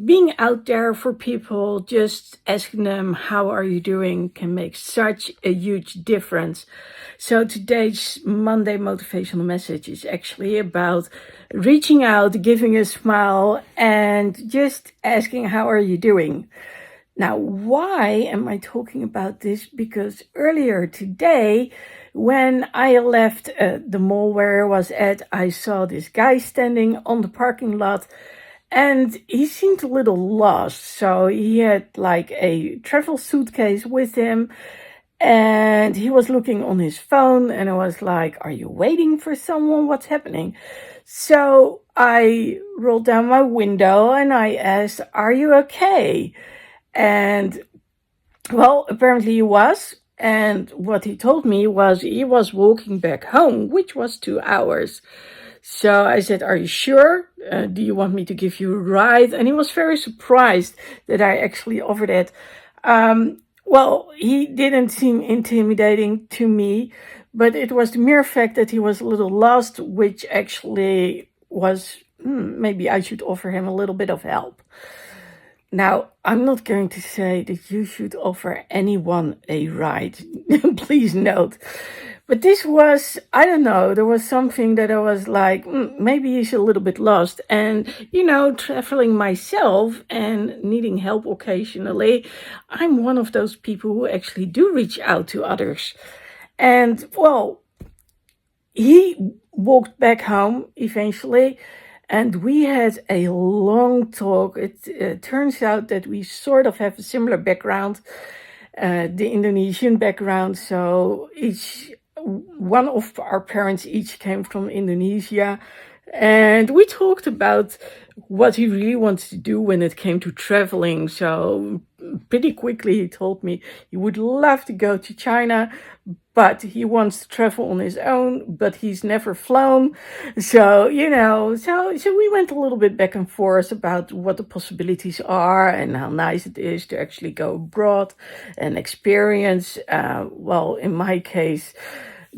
being out there for people, just asking them, how are you doing, can make such a huge difference. So today's Monday motivational message is actually about reaching out, giving a smile, and just asking, how are you doing? Now, why am I talking about this? Because earlier today, when I left the mall where I was at, I saw this guy standing on the parking lot and he seemed a little lost. So he had like a travel suitcase with him and he was looking on his phone and I was like, are you waiting for someone? What's happening? So I rolled down my window and I asked, are you okay? And well, apparently he was. And what he told me was he was walking back home, which was 2 hours. So I said, are you sure? Do you want me to give you a ride? And he was very surprised that I actually offered it. Well, he didn't seem intimidating to me, but it was the mere fact that he was a little lost, which actually was, maybe I should offer him a little bit of help. Now, I'm not going to say that you should offer anyone a ride, please note. But this was, I don't know, there was something that I was like, maybe he's a little bit lost. And, traveling myself and needing help occasionally, I'm one of those people who actually do reach out to others. And, well, he walked back home eventually. And we had a long talk. It turns out that we sort of have a similar background, the Indonesian background. So one of our parents each came from Indonesia. And we talked about what he really wants to do when it came to traveling. So pretty quickly he told me he would love to go to China, but he wants to travel on his own, but he's never flown. So, so we went a little bit back and forth about what the possibilities are and how nice it is to actually go abroad and experience, well, in my case,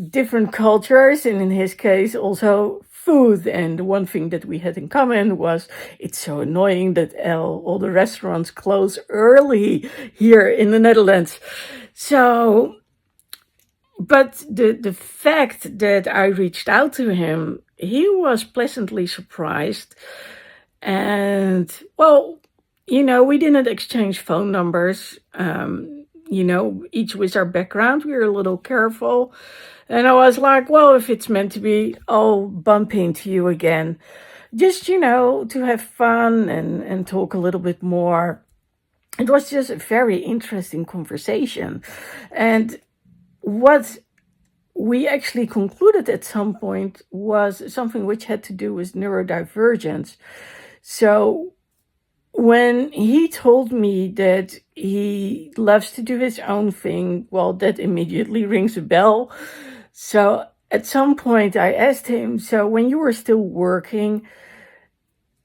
different cultures, and in his case, also food. And one thing that we had in common was it's so annoying that all the restaurants close early here in the Netherlands. So, but the fact that I reached out to him, he was pleasantly surprised. And, well, we didn't exchange phone numbers. Each with our background, we were a little careful. And I was like, well, if it's meant to be, I'll bump into you again. Just, to have fun and talk a little bit more. It was just a very interesting conversation. And what we actually concluded at some point was something which had to do with neurodivergence. So when he told me that he loves to do his own thing, well, that immediately rings a bell. So at some point I asked him, so when you were still working,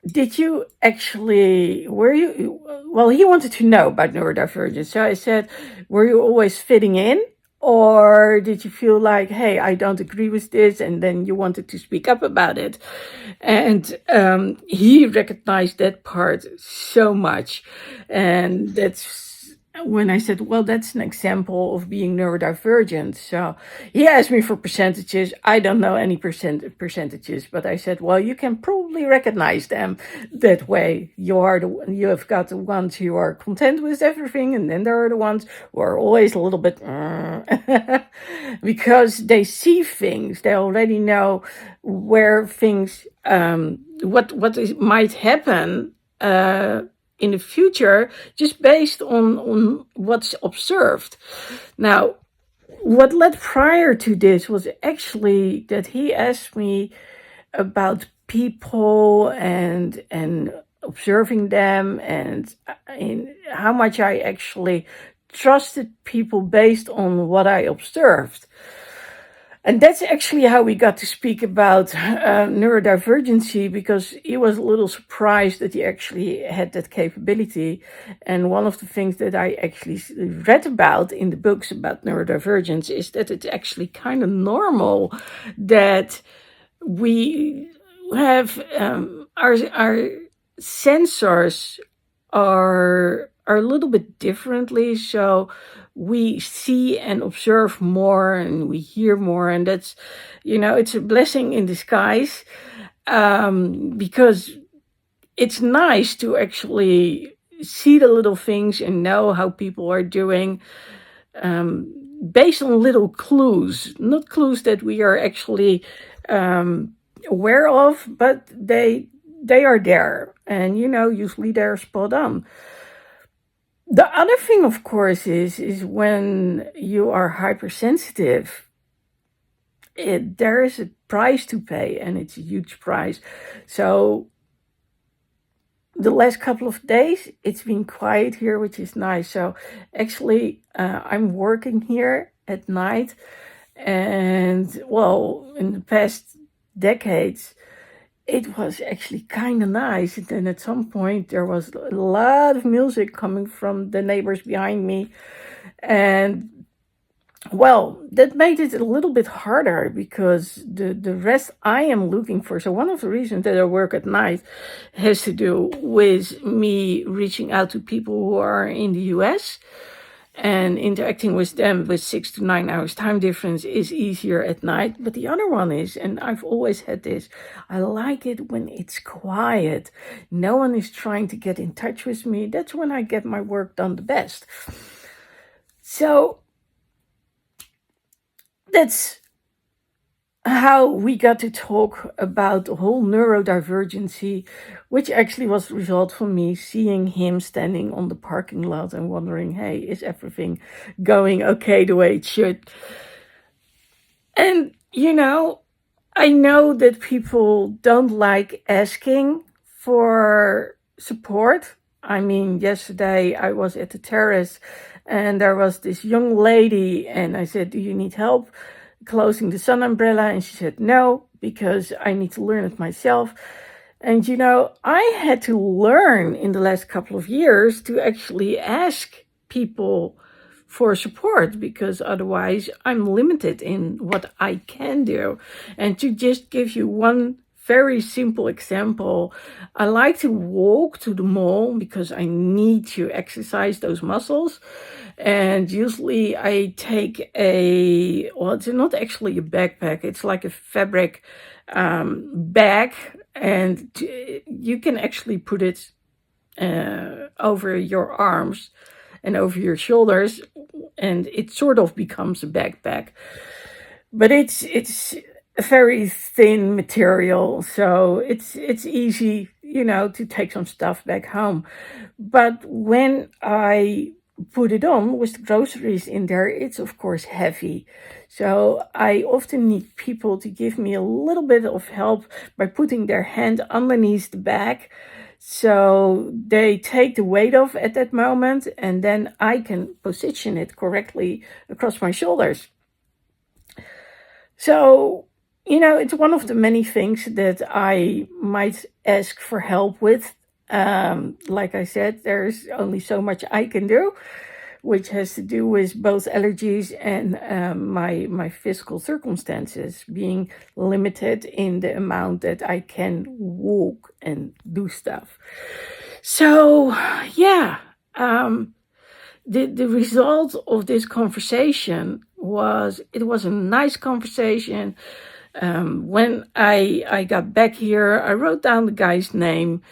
did you actually, well, he wanted to know about neurodivergence. So I said, were you always fitting in? Or did you feel like, hey, I don't agree with this, and then you wanted to speak up about it? And he recognized that part so much. And that's when I said, well, that's an example of being neurodivergent. So he asked me for percentages. I don't know any percentages, but I said, well, you can probably recognize them that way. You have got the ones who are content with everything, and then there are the ones who are always a little bit because they see things. They already know where things, might happen in the future, just based on what's observed. Now, what led prior to this was actually that he asked me about people and observing them, and in how much I actually trusted people based on what I observed. And that's actually how we got to speak about neurodivergency, because he was a little surprised that he actually had that capability. And one of the things that I actually read about in the books about neurodivergence is that it's actually kind of normal that we have our sensors are a little bit differently. So we see and observe more and we hear more, and that's, it's a blessing in disguise, because it's nice to actually see the little things and know how people are doing, um, based on little clues, not clues that we are actually um, aware of, but they are there, and usually they're spot on. The other thing, of course, is when you are hypersensitive, there is a price to pay, and it's a huge price. So the last couple of days, it's been quiet here, which is nice. So actually, I'm working here at night, and well, in the past decades, it was actually kind of nice. And then at some point, there was a lot of music coming from the neighbors behind me. And well, that made it a little bit harder because the rest I am looking for. So, one of the reasons that I work at night has to do with me reaching out to people who are in the US, and interacting with them with 6 to 9 hours time difference is easier at night. But the other one is, and I've always had this, I like it when it's quiet. No one is trying to get in touch with me. That's when I get my work done the best. So that's how we got to talk about the whole neurodivergency, which actually was the result from me seeing him standing on the parking lot and wondering, hey, is everything going okay the way it should? And, I know that people don't like asking for support. I mean, yesterday I was at the terrace and there was this young lady, and I said, do you need help closing the sun umbrella? And she said, no, because I need to learn it myself. And, I had to learn in the last couple of years to actually ask people for support, because otherwise I'm limited in what I can do. And to just give you one very simple example, I like to walk to the mall because I need to exercise those muscles. And usually I take it's not actually a backpack, it's like a fabric bag, and you can actually put it over your arms and over your shoulders, and it sort of becomes a backpack. But it's a very thin material, so it's easy, to take some stuff back home. But when I put it on with the groceries in there, it's of course heavy. So I often need people to give me a little bit of help by putting their hand underneath the bag, so they take the weight off at that moment, and then I can position it correctly across my shoulders. So, it's one of the many things that I might ask for help with. Like I said, there's only so much I can do, which has to do with both allergies and my physical circumstances being limited in the amount that I can walk and do stuff. So, yeah, the result of this conversation was, it was a nice conversation. When I got back here, I wrote down the guy's name,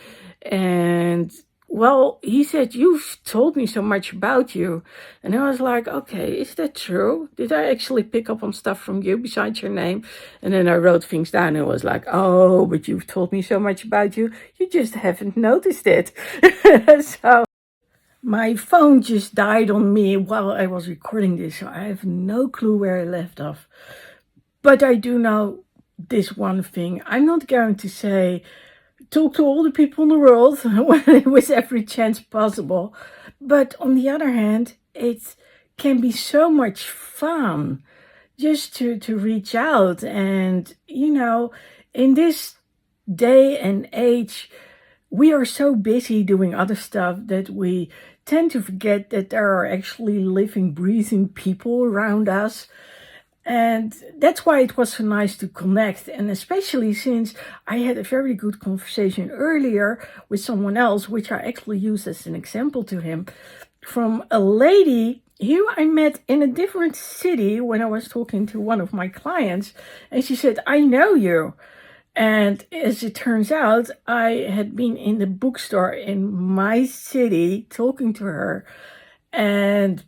and well, he said, you've told me so much about you. And I was like, okay, is that true? Did I actually pick up on stuff from you besides your name? And then I wrote things down and was like, oh, but you've told me so much about you. You just haven't noticed it. So my phone just died on me while I was recording this, so I have no clue where I left off. But I do know this one thing. I'm not going to say, talk to all the people in the world with every chance possible. But on the other hand, it can be so much fun just to reach out. And, in this day and age, we are so busy doing other stuff that we tend to forget that there are actually living, breathing people around us. And that's why it was so nice to connect. And especially since I had a very good conversation earlier with someone else, which I actually used as an example to him, from a lady who I met in a different city when I was talking to one of my clients. And she said, I know you. And as it turns out, I had been in the bookstore in my city talking to her. And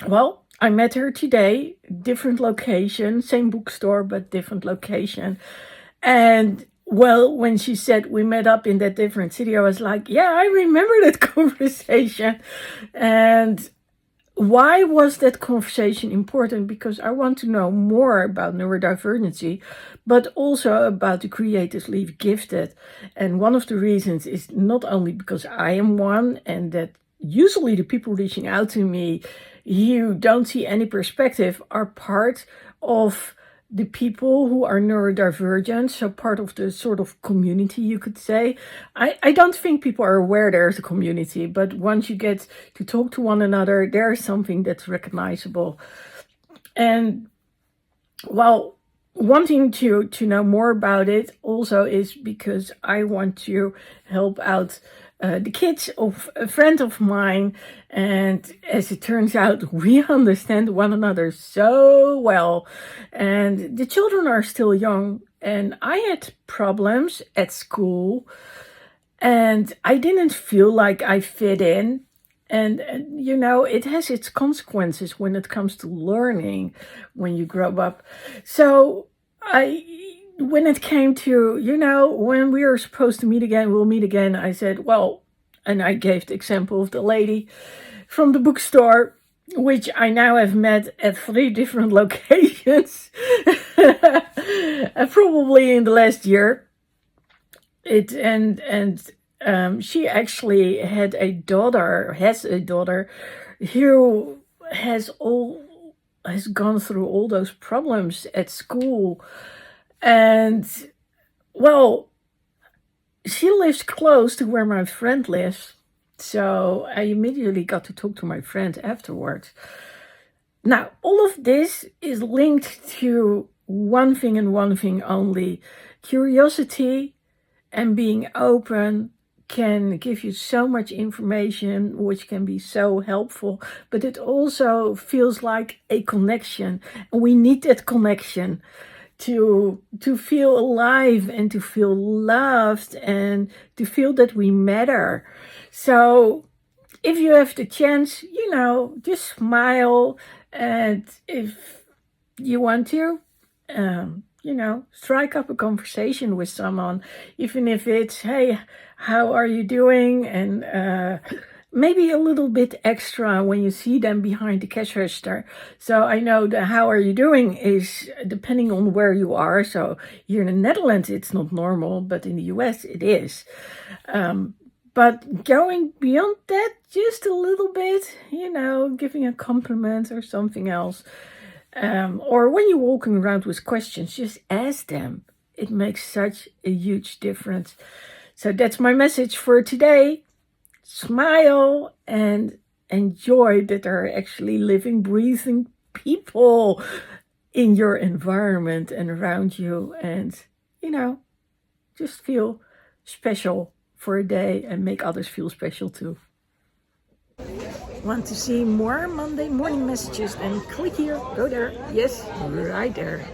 well, I met her today, different location, same bookstore, but different location. And well, when she said we met up in that different city, I was like, yeah, I remember that conversation. And why was that conversation important? Because I want to know more about neurodivergency, but also about the creatively gifted. And one of the reasons is not only because I am one, and that usually the people reaching out to me who don't see any perspective are part of the people who are neurodivergent, so part of the sort of community, you could say. I don't think people are aware there's a community, but once you get to talk to one another, there's something that's recognizable. And well, wanting to know more about it also is because I want to help out the kids of a friend of mine. And as it turns out, we understand one another so well. And the children are still young. And I had problems at school. And I didn't feel like I fit in. And you know, it has its consequences when it comes to learning when you grow up. So when it came to, you know, when we are supposed to meet again, we'll meet again, I said, well, and I gave the example of the lady from the bookstore, which I now have met at 3 different locations, probably in the last year. She actually has a daughter who has gone through all those problems at school. And well, she lives close to where my friend lives. So I immediately got to talk to my friend afterwards. Now, all of this is linked to one thing and one thing only. Curiosity and being open can give you so much information, which can be so helpful, but it also feels like a connection. And we need that connection to feel alive and to feel loved and to feel that we matter. So if you have the chance, you know, just smile. And if you want to, you know, strike up a conversation with someone, even if it's, hey, how are you doing? And maybe a little bit extra when you see them behind the cash register. So I know the how are you doing is depending on where you are. So here in the Netherlands, it's not normal, but in the US, it is. But going beyond that, just a little bit, you know, giving a compliment or something else. Or when you're walking around with questions, just ask them. It makes such a huge difference. So that's my message for today. Smile and enjoy that there are actually living, breathing people in your environment and around you. And, you know, just feel special for a day and make others feel special too. Want to see more Monday morning messages? Then click here, go there. Yes, right there.